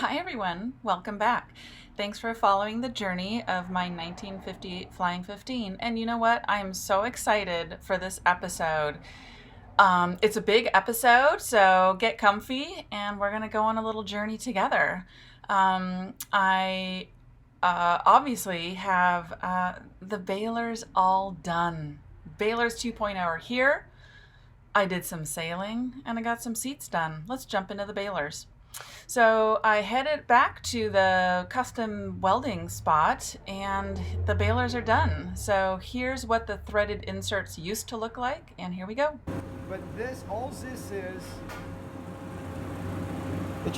Hi everyone, welcome back. Thanks for following the journey of my 1958 Flying 15. And you know what? I'm so excited for this episode. It's a big episode, so get comfy and we're going to go on a little journey together. I obviously have the balers all done. Balers 2.0 are here. I did some sailing and I got some seats done. Let's jump into the balers. So I headed back to the custom welding spot and the balers are done. So here's what the threaded inserts used to look like, and here we go. But all this is, it's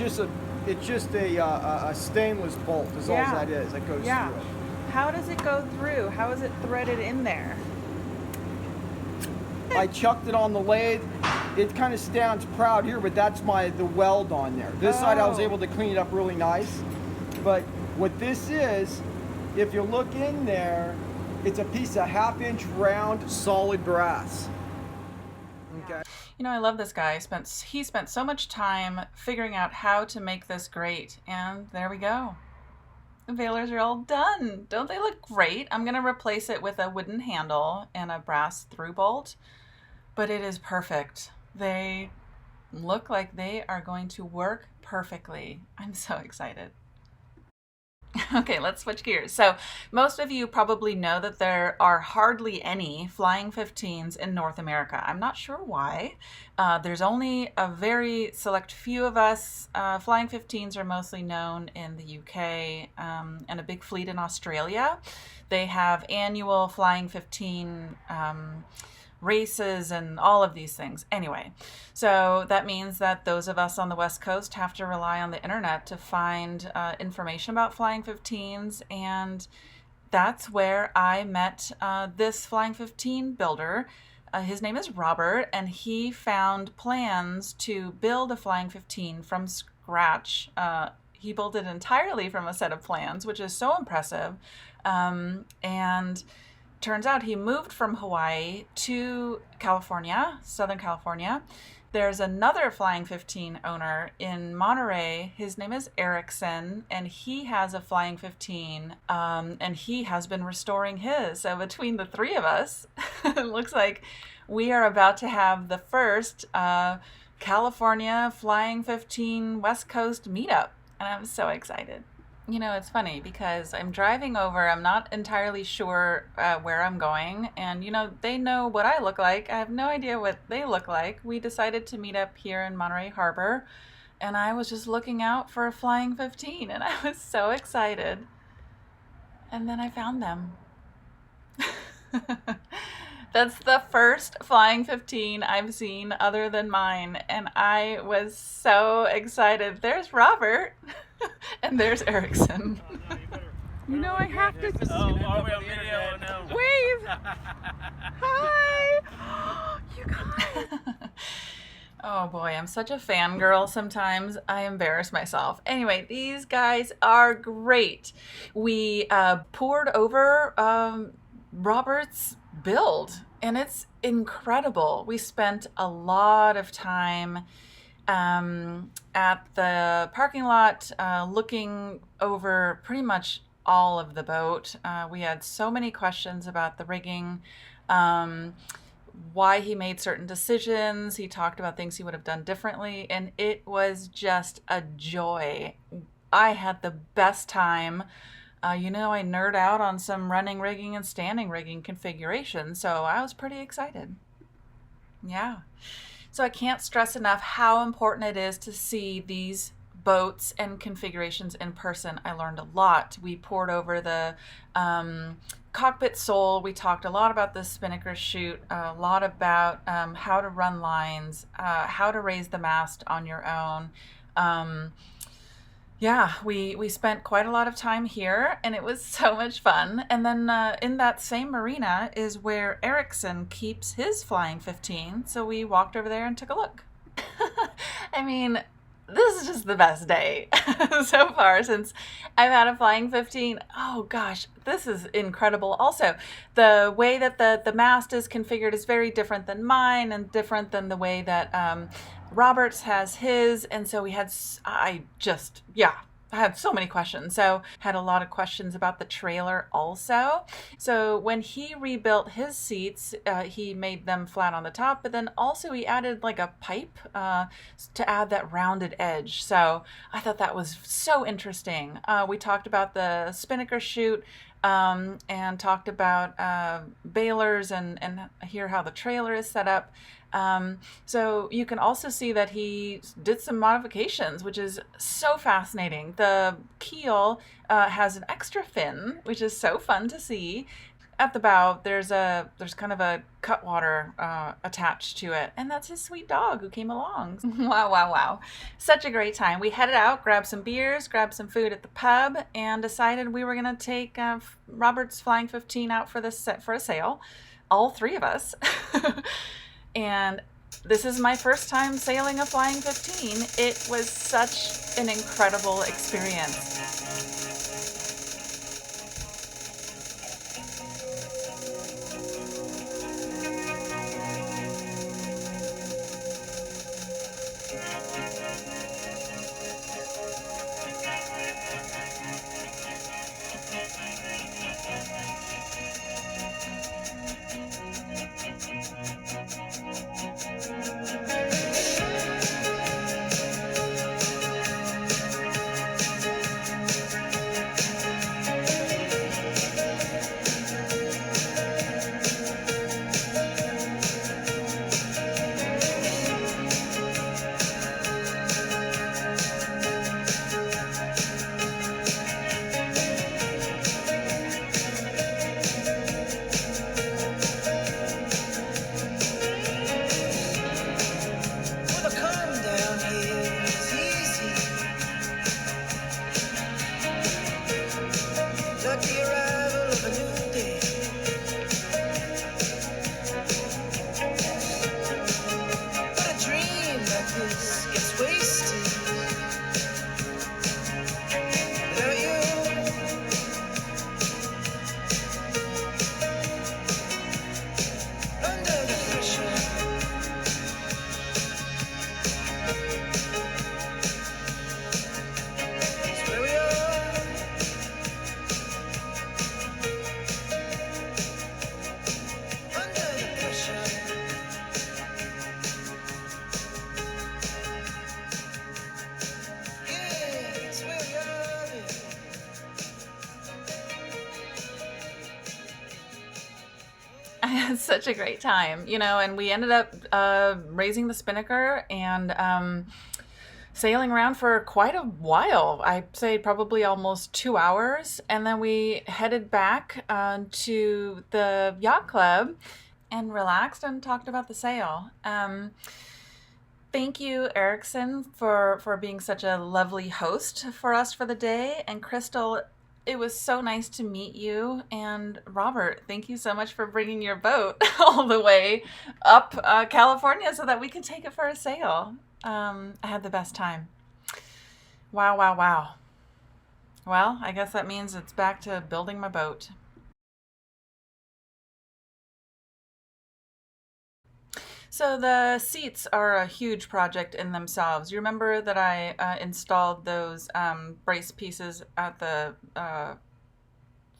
just a stainless bolt is all that is that goes through it. How does it go through? How is it threaded in there? I chucked it on the lathe. It kind of stands proud here, but that's the weld on there. This side I was able to clean it up really nice. But what this is, if you look in there, it's a piece of 1/2-inch round solid brass. Okay. You know, I love this guy. He spent so much time figuring out how to make this great, and there we go. The balers are all done. Don't they look great? I'm going to replace it with a wooden handle and a brass through bolt, but it is perfect. They look like they are going to work perfectly. I'm so excited. Okay, let's switch gears. So most of you probably know that there are hardly any Flying 15s in North America. I'm not sure why. There's only a very select few of us. Flying 15s are mostly known in the UK and a big fleet in Australia. They have annual Flying 15 races and all of these things. Anyway, so that means that those of us on the West Coast have to rely on the internet to find information about Flying 15s, and that's where I met this Flying 15 builder. His name is Robert, and he found plans to build a Flying 15 from scratch. He built it entirely from a set of plans, which is so impressive. And turns out he moved from Hawaii to California, Southern California. There's another Flying 15 owner in Monterey. His name is Erickson, and he has a Flying 15, and he has been restoring his. So between the three of us, it looks like we are about to have the first California Flying 15 West Coast meetup, and I'm so excited. You know, it's funny because I'm driving over. I'm not entirely sure where I'm going. And, you know, they know what I look like. I have no idea what they look like. We decided to meet up here in Monterey Harbor. And I was just looking out for a Flying 15. And I was so excited. And then I found them. That's the first Flying 15 I've seen other than mine. And I was so excited. There's Robert. And there's Erickson. You know I have to. Oh, are we on video now? Wave! Hi! You guys! Oh boy, I'm such a fangirl sometimes. I embarrass myself. Anyway, these guys are great. We poured over Robert's build, and it's incredible. We spent a lot of time at the parking lot looking over pretty much all of the boat. We had so many questions about the rigging, why he made certain decisions. He talked about things he would have done differently, and it was just a joy. I had the best time. You know, I nerd out on some running rigging and standing rigging configurations, so I was pretty excited. Yeah. So I can't stress enough how important it is to see these boats and configurations in person. I learned a lot. We poured over the cockpit sole. We talked a lot about the spinnaker chute, a lot about how to run lines, how to raise the mast on your own. Yeah, we spent quite a lot of time here, and it was so much fun. And then in that same marina is where Erickson keeps his Flying 15, so we walked over there and took a look. I mean, this is just the best day so far since I've had a Flying 15. Oh gosh, this is incredible. Also, the way that the mast is configured is very different than mine and different than the way that Roberts has his. And so we had, yeah, I had so many questions. So had a lot of questions about the trailer also. So when he rebuilt his seats, he made them flat on the top, but then also he added like a pipe to add that rounded edge. So I thought that was so interesting. We talked about the spinnaker chute, and talked about balers and hear how the trailer is set up. So you can also see that he did some modifications, which is so fascinating. The keel has an extra fin, which is so fun to see. At the bow, there's kind of a cutwater attached to it, and that's his sweet dog who came along. Wow, wow, wow! Such a great time. We headed out, grabbed some beers, grabbed some food at the pub, and decided we were gonna take Robert's Flying 15 out for for a sail. All three of us. And this is my first time sailing a Flying 15. It was such an incredible experience. I had such a great time, and we ended up raising the spinnaker and sailing around for quite a while. I'd say probably almost 2 hours. And then we headed back to the yacht club and relaxed and talked about the sail. Thank you, Erickson, for being such a lovely host for us for the day. And Crystal, it was so nice to meet you. And Robert, thank you so much for bringing your boat all the way up California so that we could take it for a sail. I had the best time. Wow, wow, wow. Well, I guess that means it's back to building my boat. So the seats are a huge project in themselves. You remember that I installed those brace pieces at the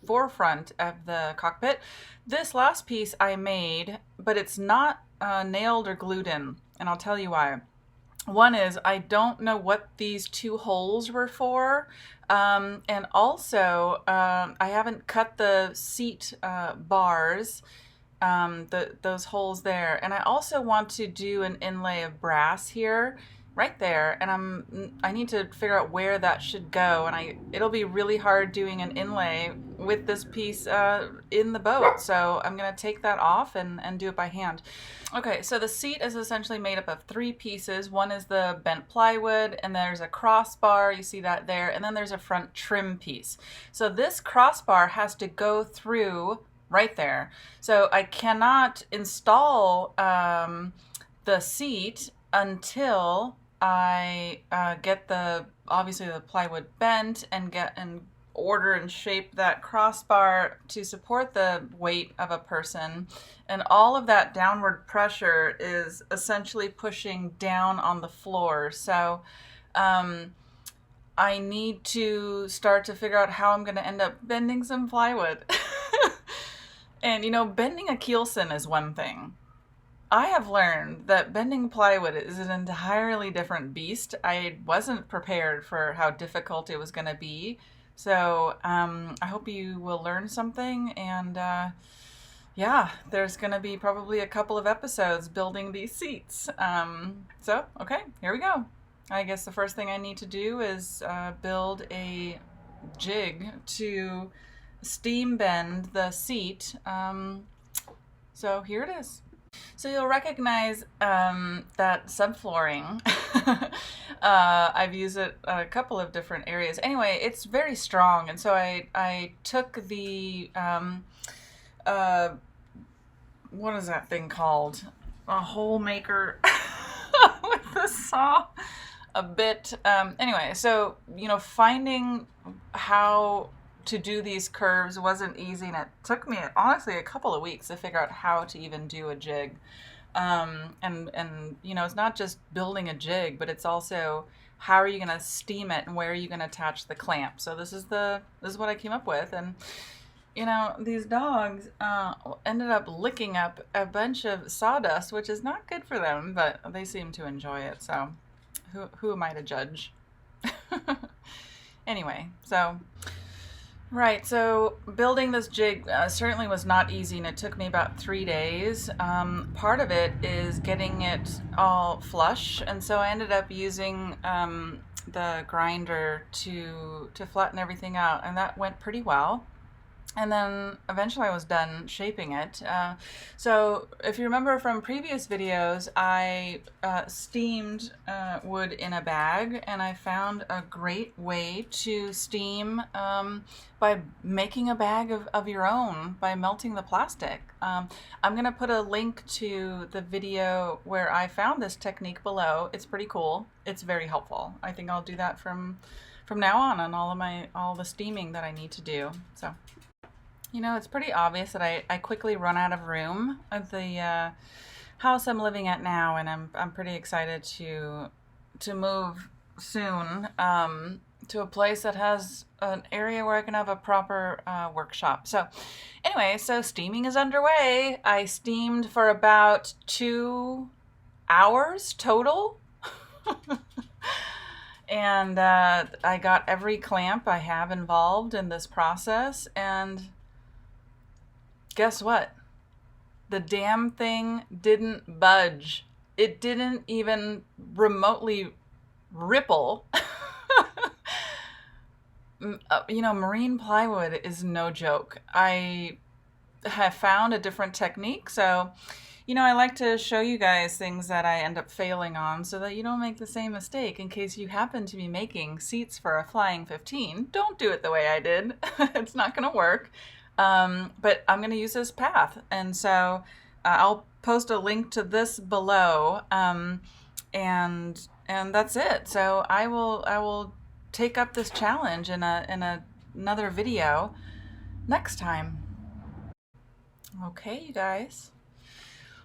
forefront of the cockpit. This last piece I made, but it's not nailed or glued in, and I'll tell you why. One is I don't know what these two holes were for, and also I haven't cut the seat bars, those holes there, and I also want to do an inlay of brass here, right there, and I need to figure out where that should go, and it'll be really hard doing an inlay with this piece in the boat, so I'm gonna take that off and do it by hand. Okay, so the seat is essentially made up of three pieces. One is the bent plywood, and there's a crossbar, you see that there, and then there's a front trim piece. So this crossbar has to go through right there. So I cannot install the seat until I get obviously the plywood bent and order and shape that crossbar to support the weight of a person. And all of that downward pressure is essentially pushing down on the floor. So I I need to start to figure out how I'm going to end up bending some plywood. And, you know, bending a keelson is one thing. I have learned that bending plywood is an entirely different beast. I wasn't prepared for how difficult it was going to be. So I hope you will learn something. And yeah, there's going to be probably a couple of episodes building these seats. So, okay, here we go. I guess the first thing I need to do is build a jig to steam bend the seat. So here it is. So you'll recognize that subflooring. I've used it a couple of different areas. Anyway, it's very strong, and so I took the what is that thing called? A hole maker with the saw. A bit. Anyway, so you know, finding how to do these curves wasn't easy, and it took me honestly a couple of weeks to figure out how to even do a jig. And you know, it's not just building a jig, but it's also how are you going to steam it and where are you going to attach the clamp. So this is what I came up with, and you know, these dogs ended up licking up a bunch of sawdust, which is not good for them, but they seem to enjoy it. So who am I to judge? Anyway, so. Right, so building this jig certainly was not easy, and it took me about 3 days. Part of it is getting it all flush, and so I ended up using the grinder to flatten everything out, and that went pretty well. And then eventually I was done shaping it. So if you remember from previous videos, I steamed wood in a bag, and I found a great way to steam by making a bag of your own by melting the plastic. I'm going to put a link to the video where I found this technique below. It's pretty cool. It's very helpful. I think I'll do that from now on all the steaming that I need to do. So. You know, it's pretty obvious that I quickly run out of room at the house I'm living at now, and I'm pretty excited to move soon to a place that has an area where I can have a proper workshop. So anyway, so steaming is underway. I steamed for about 2 hours total. And I got every clamp I have involved in this process, and guess what? The damn thing didn't budge. It didn't even remotely ripple. You know, marine plywood is no joke. I have found a different technique, so you know, I like to show you guys things that I end up failing on so that you don't make the same mistake in case you happen to be making seats for a Flying 15. Don't do it the way I did. It's not going to work. But I'm going to use this path. And so I'll post a link to this below. And that's it. So I will take up this challenge in another video next time. Okay, you guys.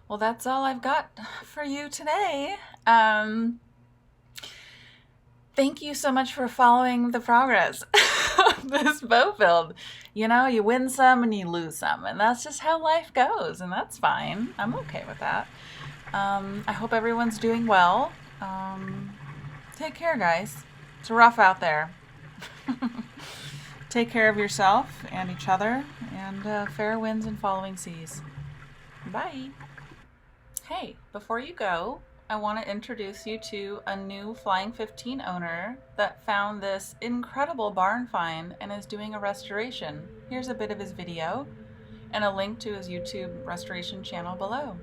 Well, that's all I've got for you today. Thank you so much for following the progress of this boat build. You know, you win some and you lose some, and that's just how life goes, and that's fine. I'm okay with that. I hope everyone's doing well. Take care, guys. It's rough out there. Take care of yourself and each other, and fair winds and following seas. Bye. Hey, before you go, I want to introduce you to a new Flying 15 owner that found this incredible barn find and is doing a restoration. Here's a bit of his video and a link to his YouTube restoration channel below.